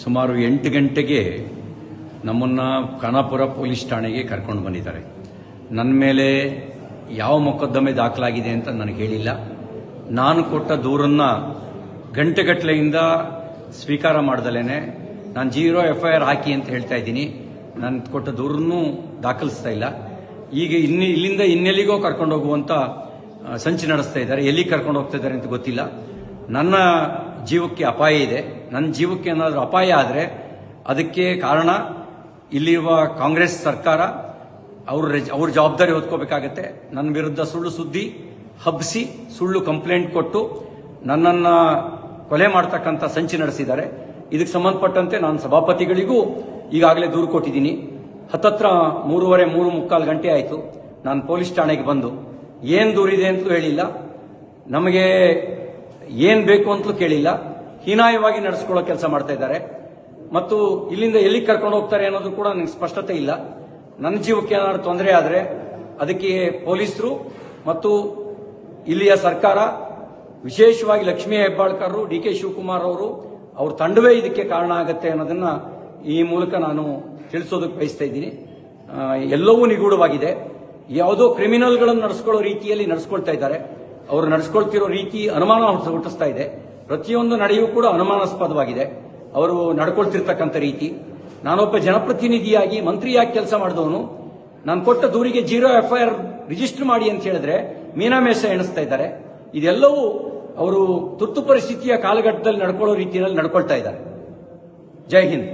ಸುಮಾರು 8 ಗಂಟೆಗೆ ನಮ್ಮನ್ನು ಖಾನಾಪುರ ಪೊಲೀಸ್ ಠಾಣೆಗೆ ಕರ್ಕೊಂಡು ಬಂದಿದ್ದಾರೆ. ನನ್ನ ಮೇಲೆ ಯಾವ ಮೊಕದ್ದಮೆ ದಾಖಲಾಗಿದೆ ಅಂತ ನನಗೆ ಹೇಳಿಲ್ಲ. ನಾನು ಕೊಟ್ಟ ದೂರನ್ನು ಗಂಟೆಗಟ್ಟಲೆಯಿಂದ ಸ್ವೀಕಾರ ಮಾಡ್ದಲೇನೆ ನಾನು 0 FIR ಹಾಕಿ ಅಂತ ಹೇಳ್ತಾ ಇದ್ದೀನಿ. ನಾನು ಕೊಟ್ಟ ದೂರನ್ನು ದಾಖಲಿಸ್ತಾ ಇಲ್ಲ. ಈಗ ಇಲ್ಲಿಂದ ಇನ್ನೆಲ್ಲಿಗೋ ಕರ್ಕೊಂಡು ಹೋಗುವಂತ ಸಂಚು ನಡೆಸ್ತಾ ಇದ್ದಾರೆ. ಎಲ್ಲಿಗೆ ಕರ್ಕೊಂಡು ಹೋಗ್ತಾ ಇದ್ದಾರೆ ಅಂತ ಗೊತ್ತಿಲ್ಲ. ನನ್ನ ಜೀವಕ್ಕೆ ಅಪಾಯ ಇದೆ. ನನ್ನ ಜೀವಕ್ಕೆ ಏನಾದರೂ ಅಪಾಯ ಆದರೆ ಅದಕ್ಕೆ ಕಾರಣ ಇಲ್ಲಿರುವ ಕಾಂಗ್ರೆಸ್ ಸರ್ಕಾರ. ಅವ್ರ ಜವಾಬ್ದಾರಿ ಹೊತ್ಕೋಬೇಕಾಗತ್ತೆ. ನನ್ನ ವಿರುದ್ಧ ಸುಳ್ಳು ಸುದ್ದಿ ಹಬ್ಬಿಸಿ ಸುಳ್ಳು ಕಂಪ್ಲೇಂಟ್ ಕೊಟ್ಟು ನನ್ನನ್ನು ಕೊಲೆ ಮಾಡ್ತಕ್ಕಂಥ ಸಂಚು ನಡೆಸಿದ್ದಾರೆ. ಇದಕ್ಕೆ ಸಂಬಂಧಪಟ್ಟಂತೆ ನಾನು ಸಭಾಪತಿಗಳಿಗೂ ಈಗಾಗಲೇ ದೂರು ಕೊಟ್ಟಿದ್ದೀನಿ. ಹತ್ತತ್ರ 3:45 ಗಂಟೆ ಆಯಿತು. ನಾನು ಪೊಲೀಸ್ ಠಾಣೆಗೆ ಬಂದು ಏನು ದೂರಿದೆ ಅಂತಲೂ ಹೇಳಿಲ್ಲ, ನಮಗೆ ಏನು ಬೇಕು ಅಂತಲೂ ಕೇಳಿಲ್ಲ. ಹೀನಾಯವಾಗಿ ನಡೆಸ್ಕೊಳ್ಳೋ ಕೆಲಸ ಮಾಡ್ತಾ ಇದ್ದಾರೆ ಮತ್ತು ಇಲ್ಲಿಂದ ಎಲ್ಲಿಗೆ ಕರ್ಕೊಂಡು ಹೋಗ್ತಾರೆ ಅನ್ನೋದು ಕೂಡ ನನಗೆ ಸ್ಪಷ್ಟತೆ ಇಲ್ಲ. ನನ್ನ ಜೀವಕ್ಕೆ ಏನಾದರೂ ತೊಂದರೆ ಆದರೆ ಅದಕ್ಕೆ ಪೊಲೀಸರು ಮತ್ತು ಇಲ್ಲಿಯ ಸರ್ಕಾರ, ವಿಶೇಷವಾಗಿ ಲಕ್ಷ್ಮೀ ಹೆಬ್ಬಾಳ್ಕರ್, DK ಶಿವಕುಮಾರ್ ಅವ್ರ ತಂಡವೇ ಇದಕ್ಕೆ ಕಾರಣ ಆಗುತ್ತೆ ಅನ್ನೋದನ್ನ ಈ ಮೂಲಕ ನಾನು ತಿಳಿಸೋದಕ್ಕೆ ಬಯಸ್ತಾ ಇದ್ದೀನಿ. ಎಲ್ಲವೂ ನಿಗೂಢವಾಗಿದೆ. ಯಾವುದೋ ಕ್ರಿಮಿನಲ್ಗಳನ್ನು ನಡೆಸ್ಕೊಳ್ಳೋ ರೀತಿಯಲ್ಲಿ ನಡೆಸ್ಕೊಳ್ತಾ ಇದ್ದಾರೆ. ಅವರು ನಡೆಸ್ಕೊಳ್ತಿರೋ ರೀತಿ ಅನುಮಾನ ಹುಟ್ಟಿಸ್ತಾ ಇದೆ. ಪ್ರತಿಯೊಂದು ನಡೆಯೂ ಕೂಡ ಅನುಮಾನಾಸ್ಪದವಾಗಿದೆ ಅವರು ನಡ್ಕೊಳ್ತಿರ್ತಕ್ಕಂಥ ರೀತಿ. ನಾನೊಬ್ಬ ಜನಪ್ರತಿನಿಧಿಯಾಗಿ ಮಂತ್ರಿಯಾಗಿ ಕೆಲಸ ಮಾಡಿದವನು. ನಾನು ಕೊಟ್ಟ ದೂರಿಗೆ 0 FIR ರಿಜಿಸ್ಟರ್ ಮಾಡಿ ಅಂತ ಹೇಳಿದ್ರೆ ಮೀನಾಮೇಷ ಎಣಿಸ್ತಾ ಇದ್ದಾರೆ. ಇದೆಲ್ಲವೂ ಅವರು ತುರ್ತು ಪರಿಸ್ಥಿತಿಯ ಕಾಲಘಟ್ಟದಲ್ಲಿ ನಡ್ಕೊಳ್ಳೋ ರೀತಿಯಲ್ಲಿ ನಡ್ಕೊಳ್ತಾ ಇದ್ದಾರೆ. ಜೈ ಹಿಂದ್.